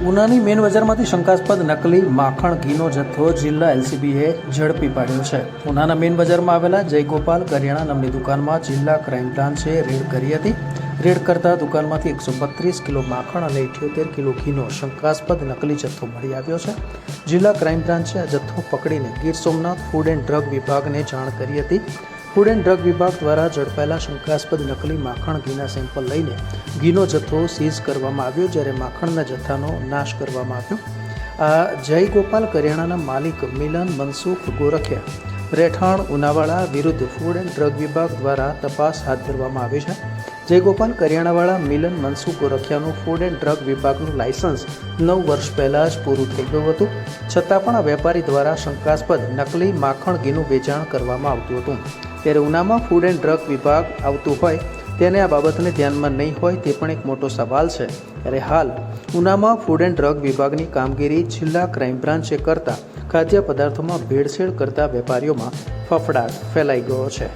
ઉનાની main બજારમાંથી શંકાસ્પદ નકલી માખણ ઘીનો જથ્થો જિલ્લા એલસીબીએ ઝડપી પાડ્યો છે. ઉનાના મેન બજારમાં આવેલા જયગોપાલ કરિયાણા નામની દુકાનમાં જિલ્લા ક્રાઇમ બ્રાન્ચે રેડ કરી હતી. રેડ કરતા દુકાનમાંથી 132 કિલો માખણ અને 78 કિલો ઘીનો શંકાસ્પદ નકલી જથ્થો મળી આવ્યો છે. જિલ્લા ક્રાઇમ બ્રાન્ચે આ જથ્થો પકડીને Gir Somnath food and drug વિભાગને જાણ કરી હતી. ફૂડ એન્ડ ડ્રગ વિભાગ દ્વારા ઝડપાયેલા શંકાસ્પદ નકલી માખણ ઘીના સેમ્પલ લઈને ઘીનો જથ્થો સીઝ કરવામાં આવ્યો, જ્યારે માખણના જથ્થાનો નાશ કરવામાં આવ્યો. આ જયગોપાલ કરિયાણાના માલિક મિલન મનસુખ ગોરખિયા રહેઠાણ ઉનાવાડા વિરુદ્ધ ફૂડ એન્ડ ડ્રગ વિભાગ દ્વારા તપાસ હાથ ધરવામાં આવી છે. જયગોપાલ કરિયાણાવાળા મિલન મનસુખ ગોરખિયાનું ફૂડ એન્ડ ડ્રગ વિભાગનું લાયસન્સ 9 વર્ષ પહેલાં જ પૂરું થઈ ગયું હતું, છતાં પણ આ વેપારી દ્વારા શંકાસ્પદ નકલી માખણ ઘીનું વેચાણ કરવામાં આવતું હતું. ત્યારે ઉનામાં ફૂડ એન્ડ ડ્રગ વિભાગ આવતું હોય તેને આ બાબતને ધ્યાનમાં નહીં હોય તે પણ એક મોટો સવાલ છે. ત્યારે હાલ ઉનામાં ફૂડ એન્ડ ડ્રગ વિભાગની કામગીરી જિલ્લા ક્રાઇમ બ્રાન્ચે કરતા ખાદ્ય પદાર્થોમાં ભેળસેળ કરતા વેપારીઓમાં ફફડાટ ફેલાઈ ગયો છે.